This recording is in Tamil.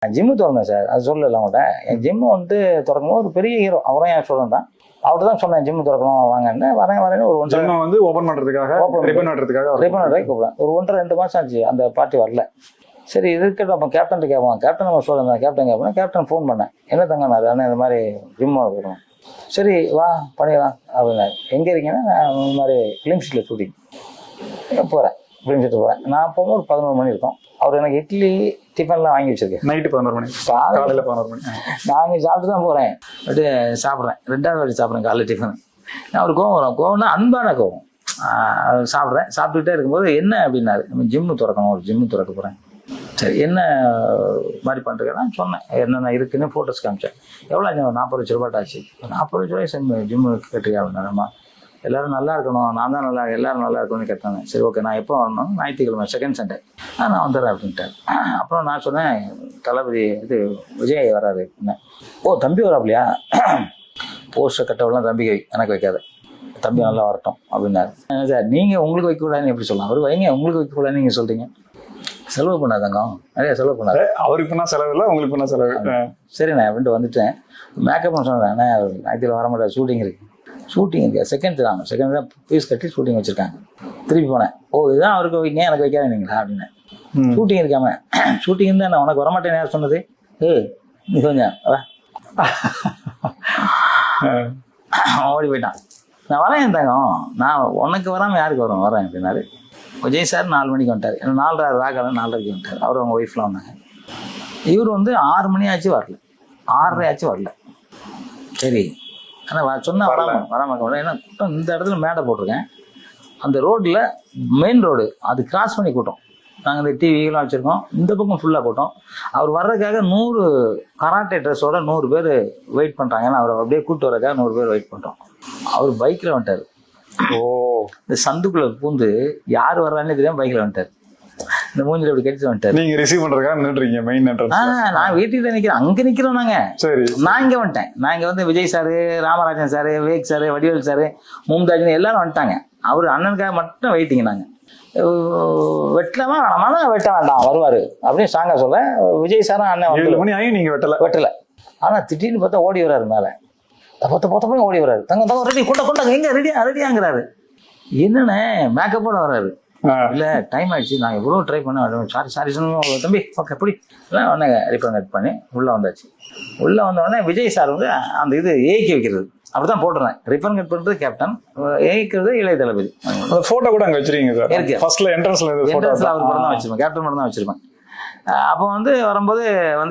ஜிம்மு திறந்தேன் சார், அது சொல்லல அவங்கள்ட்ட. என் ஜிம்மு வந்து திறக்கும்போது ஒரு பெரிய ஹீரோ, அவரும் என் ஸ்டூடெண்ட் தான். அவர்கிட்ட தான் சொன்னேன் ஜிம்மு திறக்கணும் வாங்கன்னு. வரேன்னு ஒரு 1.5 வந்து ஓப்பன் பண்ணுறதுக்காக ரிப்பன் வெட்டுறதுக்காக கூப்பிடுறேன். ஒரு 1.5-2 மாதம் ஆச்சு அந்த பார்ட்டி வரல. சரி இருக்கட்டும், அப்போ கேப்டன் கேட்பான். கேப்டன் நம்ம ஸ்டூடெண்ட் தான், கேப்டன் கேட்பேன். கேப்டன் ஃபோன் பண்ணேன், என்ன தங்கண்ணா அண்ணன் இந்த மாதிரி ஜிம்மோட போகிறோம். சரி வா பண்ணிடலாம் அப்படின்னாரு. எங்கே இருக்கீங்கன்னா நான் இந்த மாதிரி ஃபிலிம் ஷீட்டில் ஷூட்டிங் போகிறேன், ஃபிலிம் ஷீட்டு போகிறேன். நான் போகும்போது ஒரு 11 மணி இருக்கும். அவர் எனக்கு இட்லி டிஃபன்லாம் வாங்கி வச்சிருக்கேன். நைட்டு 11 மணி, காலையில் 11 மணி. நான் அங்கே சாப்பிட்டு தான் போகிறேன். அப்படியே சாப்பிட்றேன், 2வது வாட்டி சாப்பிட்றேன் காலைல டிஃபன். நான் ஒரு கோவம் வரும், கோவம்னா அன்பான கோவம். சாப்பிட்றேன், சாப்பிட்டுக்கிட்டே இருக்கும்போது என்ன அப்படின்னாரு, ஜிம்மு திறக்கணும், ஒரு ஜிம்மு திறக்க போகிறேன். சரி என்ன மாதிரி பண்ணுறேன்னா சொன்னேன், என்னென்ன இருக்குன்னு ஃபோட்டோஸ் காமிச்சேன். எவ்வளோ ஆச்சு? 40 லட்ச ரூபாய்ட்டு ஆச்சு. 40 லட்ச ரூபாய் ஜிம்மு கட்டுறியா அப்படின்னாருமா. எல்லோரும் நல்லா இருக்கணும், நான் தான் நல்லா, எல்லோரும் நல்லா இருக்கணும்னு கேட்டாங்க. சரி ஓகே, நான் எப்போ வரணும்? ஞாயிற்றுக்கிழமை, செகண்ட் சண்டே. நான் வந்துடுறேன் அப்படின்ட்டேன். அப்புறம் நான் சொன்னேன், தளபதி இது விஜய் வராது அப்படின்னேன். ஓ தம்பி வராப்லையா? போஸ்டர் கட்டவெல்லாம் தம்பிக்கு எனக்கு வைக்காத, தம்பி நல்லா வரட்டும் அப்படின்னாரு. சார் நீங்கள் உங்களுக்கு வைக்கக்கூடாதுன்னு எப்படி சொல்லலாம்? அவர் வைங்க, உங்களுக்கு வைக்கக்கூடாதுன்னு நீங்கள் சொல்கிறீங்க. செலவு பண்ணாதாங்க, நிறைய செலவு பண்ணாரு. அவருக்கு பண்ணால் செலவு இல்லை, உங்களுக்கு பண்ணால் செலவு. சரிண்ணே அப்படின்ட்டு வந்துட்டேன். மேக்கப்னு சொன்னேன், அண்ணே ஞாயிற்றுல வர மாட்டேன், ஷூட்டிங் இருக்குது. ஷூட்டிங் இருக்கு, செகண்ட் தான் ஃபீஸ் கட்டி ஷூட்டிங் வச்சுருக்காங்க. திருப்பி போனேன், ஓ இதுதான் அவருக்கு வைங்க, எனக்கு வைக்காதீங்களா அப்படின்னு. ஷூட்டிங் இருக்காம, ஷூட்டிங் தான் உனக்கு வரமாட்டேன்னு யார் சொன்னது? நீ கொஞ்சம் ஓடி போயிட்டான். நான் வரேன் தங்கம், நான் உனக்கு வராமல் யாருக்கு வரும், வரேன் அப்படின்னாரு. விஜய் சார் 4 மணிக்கு வந்துட்டார். 4:30 ராகாலம் 4:30க்கு வந்துட்டார். அவர் அவங்க ஒய்ஃப்லாம் வந்தாங்க. இவர் வந்து 6 மணி ஆச்சு வரல, 6:30 ஆச்சு வரல. சரி ஆனால் சொன்னால் வராமல் ஏன்னா கூட்டம் இந்த இடத்துல மேடை போட்டிருக்கேன். அந்த ரோட்டில் மெயின் ரோடு அது கிராஸ் பண்ணி கூட்டம். நாங்கள் இந்த டிவிலாம் வச்சுருக்கோம், இந்த பக்கம் ஃபுல்லாக கூட்டம். அவர் வர்றதுக்காக 100 கராட்டே ட்ரெஸ்ஸோட 100 பேர் வெயிட் பண்ணுறாங்க. ஏன்னா அவர் அப்படியே கூப்பிட்டு வர்றதுக்காக 100 பேர் வெயிட் பண்ணுறோம். அவர் பைக்கில் வந்துட்டார். ஓ இந்த சந்துக்குள்ளே பூந்து யார் வர்றான்னு தெரியாமல் பைக்கில் வந்துட்டார். இந்த மூஞ்சில் இப்படி கட்டிட்டு வந்துட்டார். நீங்க ரிசீவ் பண்றதுக்காக நின்றுறீங்க மெயின் என்ட்ரன்ஸ். நான் வீட்டுக்கு தான் நிற்கிறேன், அங்கே நிற்கிறோம் நாங்கள். சரி நான் இங்கே வந்துட்டேன். நான் இங்கே வந்து Vijay sir, Ramarajan sir, Vivek sir, Vadivel sir, மும்தாஜின் எல்லாரும் வந்துட்டாங்க. அவர் அண்ணனுக்காக மட்டும் வெயிட்டிங்க. நாங்கள் வெட்டலாமா வேணாமா? வெட்ட வேண்டாம், வருவார் அப்படின்னு சாங்க சொல்ல விஜய் சாரும் அண்ணன் 7 மணி ஆகி நீங்கள் வெட்டலை. ஆனால் திடீர்னு பார்த்தா ஓடி வர்றாரு மேலே, பொத்த ஓடி வர்றாரு. தங்க ரெடி கொண்டாங்க, எங்க ரெடியாங்கிறாரு. என்னண்ணே மேக்கப்போட வர்றாரு. இல்லை டைம் ஆயிடுச்சு, நான் எவ்வளோ ட்ரை பண்ணேன், சாரி சொன்ன தம்பி ஓகே எப்படி உடனே ரிப்பன் கட் பண்ணி உள்ளே வந்தாச்சு. உள்ளே வந்த உடனே விஜய் சார் வந்து அந்த இது ஏக்கி வைக்கிறது அப்படிதான் போட்டுறேன். ரிப்பன் கட் பண்ணுறது கேப்டன், ஏக்கிறது இளைய தளபதி. அந்த ஃபோட்டோ கூட அங்கே வச்சிருக்கீங்க சார்? இருக்கு, ஃபர்ஸ்ட்ல என்ட்ரன்ஸ்ல அவர் படம் தான் வச்சிருப்பேன், கேப்டன் படம் தான் வச்சிருப்பேன். அப்போ வந்து வரும்போது வந்து